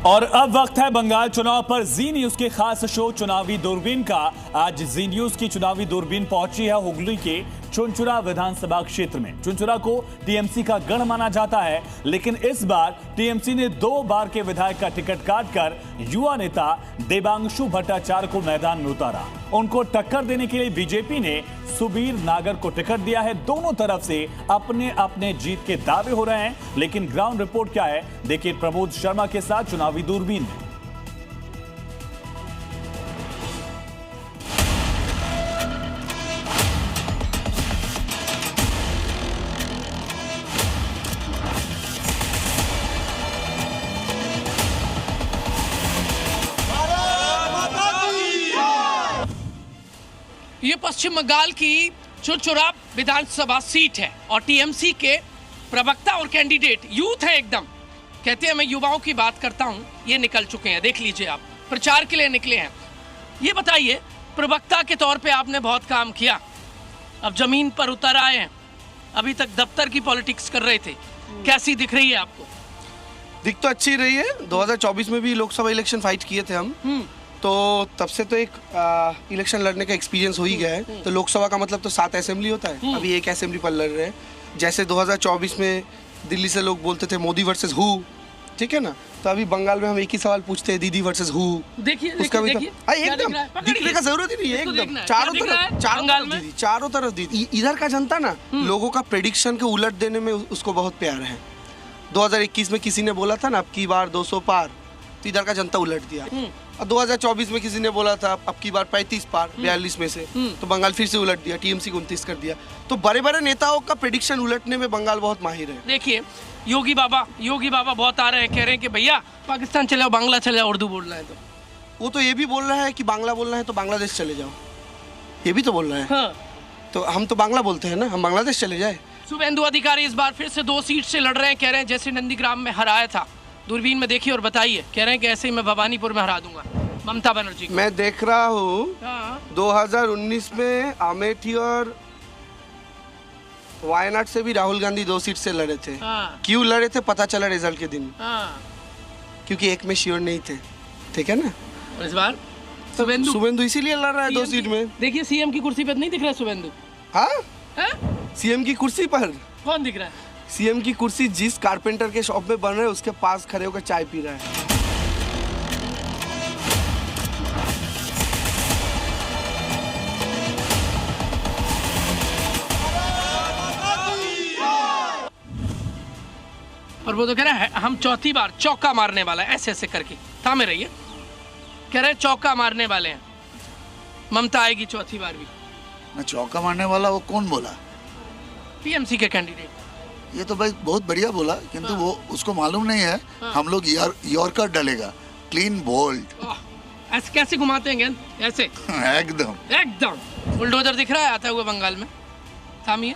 और अब वक्त है बंगाल चुनाव पर जी न्यूज के खास शो चुनावी दूरबीन का। आज जी न्यूज की चुनावी दूरबीन पहुंची है हुगली के चुनचुरा विधानसभा क्षेत्र में। चुनचुरा को टीएमसी का गढ़ माना जाता है, लेकिन इस बार टीएमसी ने 2 बार के विधायक का टिकट काटकर युवा नेता देबांशु भट्टाचार्य को मैदान में उतारा। उनको टक्कर देने के लिए बीजेपी ने सुबीर नागर को टिकट दिया है। दोनों तरफ से अपने अपने जीत के दावे हो रहे हैं, लेकिन ग्राउंड रिपोर्ट क्या है देखिए प्रमोद शर्मा के साथ चुनावी दूरबीन में। ये पश्चिम बंगाल की चुनचुरा विधानसभा सीट है और टीएमसी के प्रवक्ता और कैंडिडेट यूथ है एकदम। कहते हैं मैं युवाओं की बात करता हूं, ये निकल चुके हैं, देख लीजिए आप, प्रचार के लिए निकले हैं। ये बताइए, प्रवक्ता के तौर पे आपने बहुत काम किया, अब जमीन पर उतर आए हैं, अभी तक दफ्तर की पॉलिटिक्स कर रहे थे, कैसी दिख रही है आपको? दिख तो अच्छी रही है। 2024 में भी लोकसभा इलेक्शन फाइट किए थे हम, तो तब से तो एक इलेक्शन लड़ने का एक्सपीरियंस हो ही गया है। तो लोकसभा का मतलब तो 7 असेंबली होता है, अभी एक असेंबली पर लड़ रहे हैं। जैसे 2024 में दिल्ली से लोग बोलते थे मोदी वर्सेस हु, ठीक है ना, तो अभी बंगाल में हम एक ही सवाल पूछते हैं, दीदी वर्सेस हु। देखिए उसका भी एकदम दिखने का जरूरत ही नहीं है, एकदम चारों तरफ दीदी। इधर का जनता ना लोगों का प्रेडिक्शन के उलट देने में उसको बहुत प्यार है। 2021 में किसी ने बोला था ना अब की बार 200 पार, तो इधर का जनता उलट दिया। और 2024 में किसी ने बोला था अब की बार 35 पार 42 में से, तो बंगाल फिर से उलट दिया, टीएमसी को 29 कर दिया। तो बड़े बड़े नेताओं का प्रेडिक्शन उलटने में बंगाल बहुत माहिर है। देखिए योगी बाबा बहुत आ रहे हैं, कह रहे हैं कि भैया पाकिस्तान चले जाओ, बांग्ला चले जाओ, उर्दू बोलना है। तो वो तो ये भी बोल रहा है कि बांग्ला बोलना है तो बांग्लादेश चले जाओ, ये भी तो बोल रहा है। हाँ। तो हम तो बांग्ला बोलते हैं ना, हम बांग्लादेश चले जाए। शुभेंदु अधिकारी इस बार फिर से 2 सीट से लड़ रहे हैं, कह रहे हैं जैसे नंदीग्राम में हराया था। दूरबीन में देखिए और बताइए, कह रहे हैं कि ऐसे ही मैं भवानीपुर में हरा दूंगा ममता बनर्जी को। मैं देख रहा हूँ 2019 में अमेठी और वायनाड से भी राहुल गांधी 2 सीट से लड़े थे। क्यों लड़े थे पता चला रिजल्ट के दिन, क्योंकि एक में श्योर नहीं थे, ठीक है ना। और इस बार शुभेंदु इसीलिए लड़ रहा है 2 सीट में। देखिए सीएम की कुर्सी पर नहीं दिख रहा है शुभेंदु। हाँ, सीएम की कुर्सी पर कौन दिख रहा है? सीएम की कुर्सी जिस कारपेंटर के शॉप में बन रहा है उसके पास खड़े होकर चाय पी रहा है। और वो तो कह रहा है हम चौथी बार चौका मारने वाला है, ऐसे ऐसे करके थामे रहिए, कह रहे हैं चौका मारने वाले हैं, ममता आएगी चौथी बार भी। मैं चौका मारने वाला वो कौन बोला? टीएमसी के कैंडिडेट। ये तो भाई बहुत बढ़िया बोला, किंतु वो उसको मालूम नहीं है हम लोग यॉर्कर डालेगा, क्लीन बोल्ड। ऐसे कैसे घुमाते हैं गेंद ऐसे? एकदम बुलडोजर दिख रहा है आता हुआ बंगाल में, थामिए।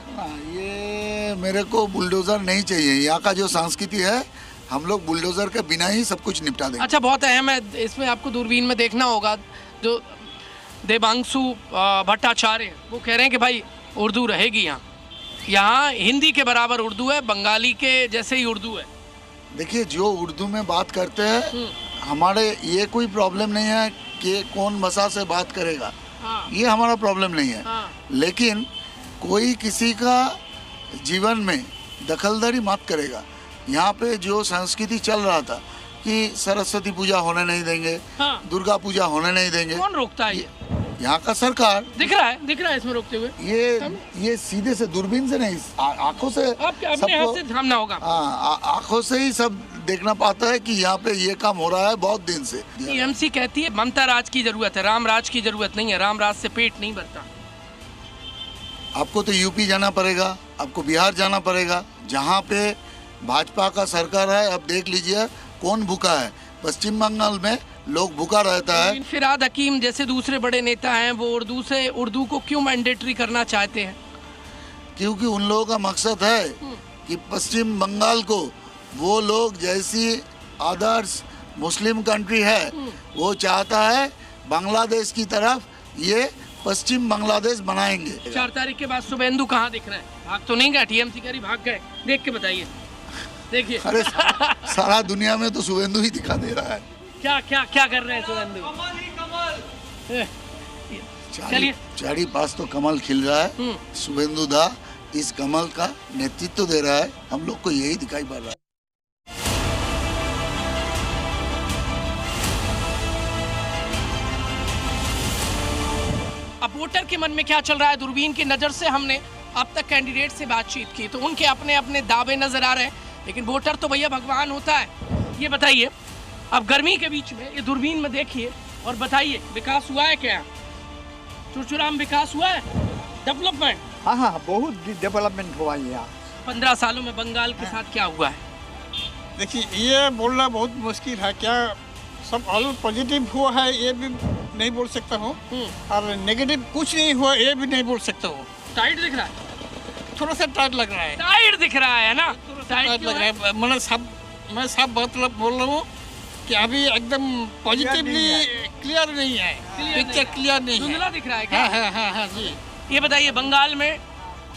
ये मेरे को बुलडोजर नहीं चाहिए, यहाँ का जो संस्कृति है हम लोग बुलडोजर के बिना ही सब कुछ निपटा देंगे। अच्छा, बहुत अहम है इसमें, आपको दूरबीन में देखना होगा, जो देबांशु भट्टाचार्य वो कह रहे हैं कि भाई उर्दू रहेगी यहाँ हिंदी के बराबर उर्दू है, बंगाली के जैसे ही उर्दू है। देखिए जो उर्दू में बात करते हैं हमारे ये कोई प्रॉब्लम नहीं है कि कौन भाषा से बात करेगा, ये हमारा प्रॉब्लम नहीं है। लेकिन कोई किसी का जीवन में दखलदारी मत करेगा। यहाँ पे जो संस्कृति चल रहा था कि सरस्वती पूजा होने नहीं देंगे, दुर्गा पूजा होने नहीं देंगे, कौन रोकता है? यहाँ का सरकार। दिख रहा है इसमें रोकते हुए। ये सीधे से दूरबीन से नहीं, आंखों से अपने हाथ से थामना होगा। आंखों से ही सब देखना पाता है कि यहाँ पे ये काम हो रहा है बहुत दिन से। टीएमसी कहती है ममता राज की जरूरत है, राम राज की जरूरत नहीं है, राम राज से पेट नहीं भरता। आपको तो यूपी जाना पड़ेगा, आपको बिहार जाना पड़ेगा, जहाँ पे भाजपा का सरकार है। अब देख लीजिए कौन भूखा है, पश्चिम बंगाल में लोग भूखा रहता है। फिरहाद हकीम जैसे दूसरे बड़े नेता हैं, वो उर्दू को क्यों मैंडेटरी करना चाहते हैं? क्योंकि उन लोगों का मकसद है कि पश्चिम बंगाल को वो लोग जैसी आदर्श मुस्लिम कंट्री है वो चाहता है बांग्लादेश की तरफ ये पश्चिम बांग्लादेश बनाएंगे। 4 तारीख के बाद शुभेंदु कहाँ दिख रहा है? भाग तो नहीं गया, टीएमसी कह रही भाग गए, देख के बताइए। देखिए अरे सारा दुनिया में तो शुभेंदु ही दिखा दे रहा है। क्या क्या क्या कर रहे हैं शुभेंदु? चलिए चारी पास तो कमल खिल रहा है। शुभेंदु दा इस कमल का नेतृत्व दे रहा है, हम लोग को यही दिखाई पड़ रहा है। अब वोटर के मन में क्या चल रहा है, दूरबीन की नजर से हमने अब तक कैंडिडेट से बातचीत की तो उनके अपने अपने दावे नजर आ रहे हैं, लेकिन वोटर तो भैया भगवान होता है। ये बताइए, अब गर्मी के बीच में ये दूरबीन में देखिए और बताइए विकास हुआ है क्या? चुरचुरा में विकास हुआ है, डेवलपमेंट? हाँ हाँ, बहुत डेवलपमेंट हुआ है यहाँ। 15 सालों में बंगाल के साथ क्या हुआ है? देखिए, ये बोलना बहुत मुश्किल है। क्या सब ऑल पॉजिटिव हुआ है ये भी नहीं बोल सकता हूँ, और नेगेटिव कुछ नहीं हुआ ये भी नहीं बोल सकता हूँ। टाइट दिख रहा है, थोड़ा सा टाइट लग रहा है। टाइट दिख रहा है ना, टाइट लग रहा है। मैं सब मतलब बोल रहा हूँ कि अभी एकदम पॉजिटिवली क्लियर नहीं है, पिक्चर क्लियर नहीं है, धुंधला दिख रहा है क्या? हाँ जी। ये बताइए, बंगाल में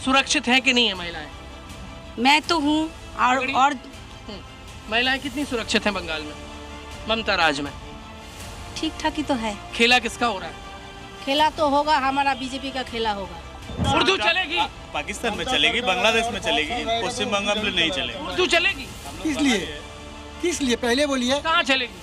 सुरक्षित है कि नहीं है महिलाएं? मैं तो हूँ और महिलाएं कितनी सुरक्षित हैं बंगाल में, ममता राज में? ठीक ठाक ही तो है। खेला किसका हो रहा है? खेला तो होगा, हमारा बीजेपी का खेला होगा। उर्दू चलेगी? पाकिस्तान में चलेगी, बांग्लादेश में चलेगी, पश्चिम बंगाल में नहीं चलेगी। उर्दू चलेगी? किस लिए पहले बोलिए। कहाँ चलेगी?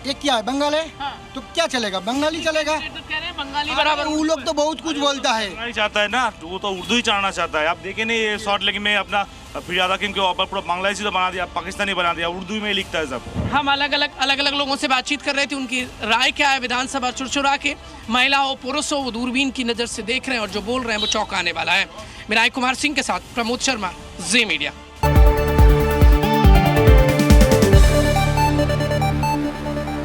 ये क्या है, बंगाल है? हाँ। तो क्या चलेगा, बंगाली चलेगा? ये तो कह रहे हैं बंगाली बराबर। वो लोग तो बहुत कुछ बोलता है। नहीं चाहता है ना, वो तो उर्दू ही चलाना चाहता है। आप देखे नहीं ये शॉर्ट लेकिन में अपना फिर हकीम के ऊपर पूरा बांग्लादेशी तो बना दिया, पाकिस्तानी बना दिया, उर्दू में लिखता है सब। हम अलग अलग लोगों से बातचीत कर रहे थे, उनकी राय क्या है विधानसभा चुरचुरा के। महिला हो पुरुष हो, वो दूरबीन की नजर से देख रहे हैं और जो बोल रहे हैं वो चौंकाने वाला है। मेरा कुमार सिंह के साथ प्रमोद शर्मा, जी मीडिया।